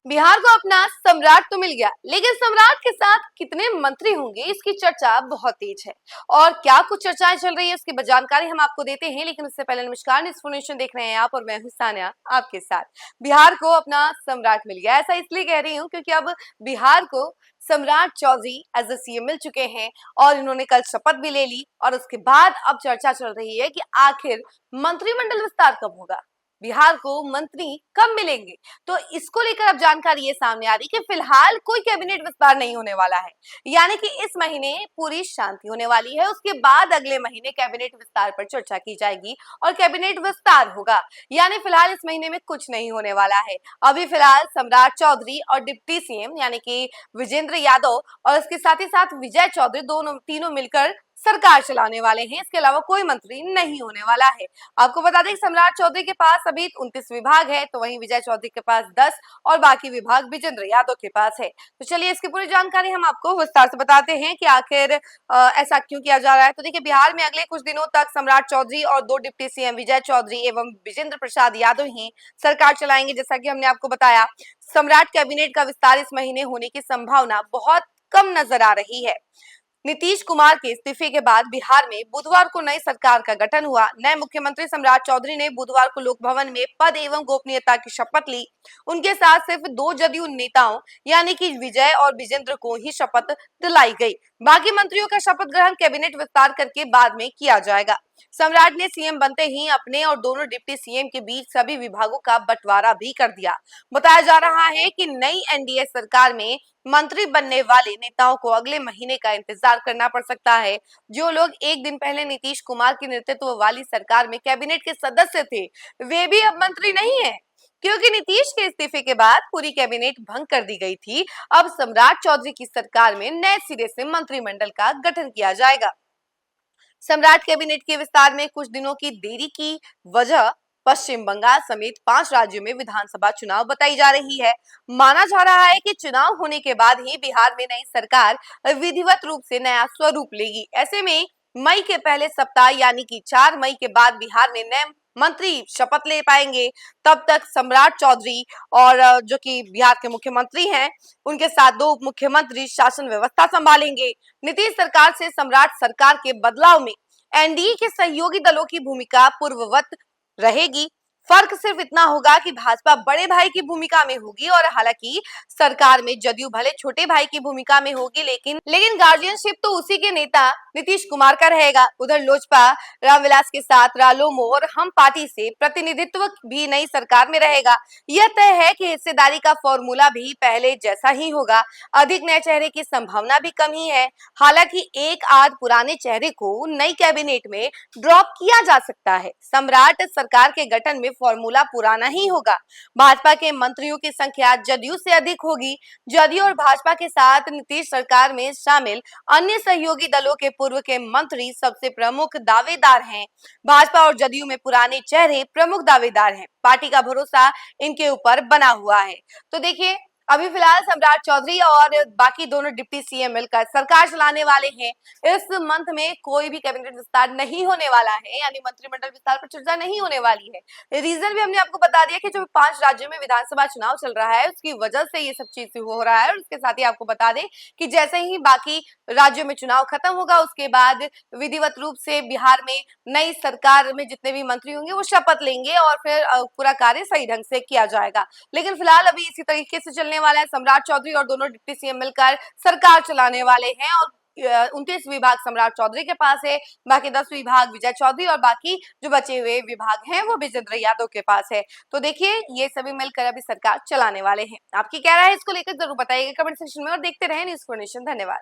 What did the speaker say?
बिहार को अपना सम्राट तो मिल गया, लेकिन सम्राट के साथ कितने मंत्री होंगे इसकी चर्चा बहुत तेज है। और क्या कुछ चर्चाएं चल रही है उसकी जानकारी हम आपको देते हैं, लेकिन उससे पहले नमस्कार, इन्फॉर्मेशन देख रहे हैं आप और मैं हूं सान्या आपके साथ। बिहार को अपना सम्राट मिल गया, ऐसा इसलिए कह रही हूँ क्योंकि अब बिहार को सम्राट चौधरी एज ए सीएम मिल चुके हैं और इन्होंने कल शपथ भी ले ली। और उसके बाद अब चर्चा चल रही है कि आखिर मंत्रिमंडल विस्तार कब होगा, बिहार को मंत्री कब मिलेंगे। तो इसको लेकर अब जानकारी ये सामने आ रही कि फिलहाल कोई कैबिनेट विस्तार नहीं होने वाला है, यानी कि इस महीने पूरी शांति होने वाली है। उसके बाद अगले महीने कैबिनेट विस्तार पर चर्चा की जाएगी और कैबिनेट विस्तार होगा, यानी फिलहाल इस महीने में कुछ नहीं होने वाला है। अभी फिलहाल सम्राट चौधरी और डिप्टी सीएम यानी कि विजेंद्र यादव और इसके साथ ही साथ विजय चौधरी दोनों तीनों मिलकर सरकार चलाने वाले हैं। इसके अलावा कोई मंत्री नहीं होने वाला है। आपको बता दें सम्राट चौधरी के पास अभी 29 विभाग है, तो वहीं विजय चौधरी के पास 10 और बाकी विभाग विजेंद्र यादव के पास है। तो चलिए इसकी पूरी जानकारी हम आपको विस्तार से बताते हैं कि आखिर ऐसा क्यों किया जा रहा है। तो देखिए, बिहार में अगले कुछ दिनों तक सम्राट चौधरी और दो डिप्टी सीएम विजय चौधरी एवं विजेंद्र प्रसाद यादव ही सरकार चलाएंगे। जैसा कि हमने आपको बताया, सम्राट कैबिनेट का विस्तार इस महीने होने की संभावना बहुत कम नजर आ रही है। नीतीश कुमार के इस्तीफे के बाद बिहार में बुधवार को नई सरकार का गठन हुआ। नए मुख्यमंत्री सम्राट चौधरी ने बुधवार को लोक भवन में पद एवं गोपनीयता की शपथ ली। उनके साथ सिर्फ दो जदयू नेताओं यानी कि विजय और विजेंद्र को ही शपथ दिलाई गई। बाकी मंत्रियों का शपथ ग्रहण कैबिनेट विस्तार करके बाद में किया जाएगा। सम्राट ने सीएम बनते ही अपने और दोनों डिप्टी सीएम के बीच सभी विभागों का बंटवारा भी कर दिया। बताया जा रहा है कि नई एनडीए सरकार में मंत्री बनने वाले नेताओं को अगले महीने का इंतजार करना पड़ सकता है। जो लोग एक दिन पहले नीतीश कुमार के नेतृत्व वाली सरकार में कैबिनेट के सदस्य थे, वे भी अब मंत्री नहीं है, क्योंकि नीतीश के इस्तीफे के बाद पूरी कैबिनेट भंग कर दी गई थी। अब सम्राट चौधरी की सरकार में नए सिरे से मंत्रिमंडल का गठन किया जाएगा। सम्राट कैबिनेट के विस्तार में कुछ दिनों की देरी की वजह पश्चिम बंगाल समेत 5 राज्यों में विधानसभा चुनाव बताई जा रही है। माना जा रहा है कि चुनाव होने के बाद ही बिहार में नई सरकार विधिवत रूप से नया स्वरूप लेगी। ऐसे में मई के पहले सप्ताह यानी कि 4 मई के बाद बिहार में नए मंत्री शपथ ले पाएंगे। तब तक सम्राट चौधरी और जो कि बिहार के मुख्यमंत्री हैं, उनके साथ दो उप मुख्यमंत्री शासन व्यवस्था संभालेंगे। नीतीश सरकार से सम्राट सरकार के बदलाव में एनडीए के सहयोगी दलों की भूमिका पूर्ववत रहेगी। फर्क सिर्फ इतना होगा कि भाजपा बड़े भाई की भूमिका में होगी और हालांकि सरकार में जदयू भले छोटे भाई की भूमिका में होगी, लेकिन गार्जियनशिप तो उसी के नेता नीतीश कुमार का रहेगा। उधर लोजपा रामविलास के साथ रालोमो और हम पार्टी से प्रतिनिधित्व भी नई सरकार में रहेगा। यह तय है कि हिस्सेदारी का फॉर्मूला भी पहले जैसा ही होगा। अधिक नए चेहरे की संभावना भी कम ही है। हालांकि एक आध पुराने चेहरे को नई कैबिनेट में ड्रॉप किया जा सकता है। सम्राट सरकार के गठन में फॉर्मूला पुराना ही होगा। भाजपा के मंत्रियों की संख्या जदयू से अधिक होगी। जदयू और भाजपा के साथ नीतीश सरकार में शामिल अन्य सहयोगी दलों के पूर्व के मंत्री सबसे प्रमुख दावेदार हैं। भाजपा और जदयू में पुराने चेहरे प्रमुख दावेदार हैं। पार्टी का भरोसा इनके ऊपर बना हुआ है। तो देखिए, अभी फिलहाल सम्राट चौधरी और बाकी दोनों डिप्टी सीएम मिलकर सरकार चलाने वाले हैं। इस मंथ में कोई भी कैबिनेट विस्तार नहीं होने वाला है, यानी मंत्रिमंडल विस्तार पर चर्चा नहीं होने वाली है। रीजन भी हमने आपको बता दिया कि जो 5 राज्यों में विधानसभा चुनाव चल रहा है उसकी वजह से ये सब चीज हो रहा है। और उसके साथ ही आपको बता दें कि जैसे ही बाकी राज्यों में चुनाव खत्म होगा उसके बाद विधिवत रूप से बिहार में नई सरकार में जितने भी मंत्री होंगे वो शपथ लेंगे और फिर पूरा कार्य सही ढंग से किया जाएगा। लेकिन फिलहाल अभी इसी तरीके से चलने वाला है। सम्राट चौधरी और दोनों डिप्टी सीएम मिलकर सरकार चलाने वाले हैं और 29 विभाग सम्राट चौधरी के पास है, बाकी 10 विभाग विजय चौधरी और बाकी जो बचे हुए विभाग हैं वो विजेंद्र यादव के पास है। तो देखिए, ये सभी मिलकर अभी सरकार चलाने वाले हैं। आपकी क्या राय है इसको लेकर जरूर बताइएगा कमेंट सेक्शन में और देखते रहें न्यूज़ फॉर नेशन। धन्यवाद।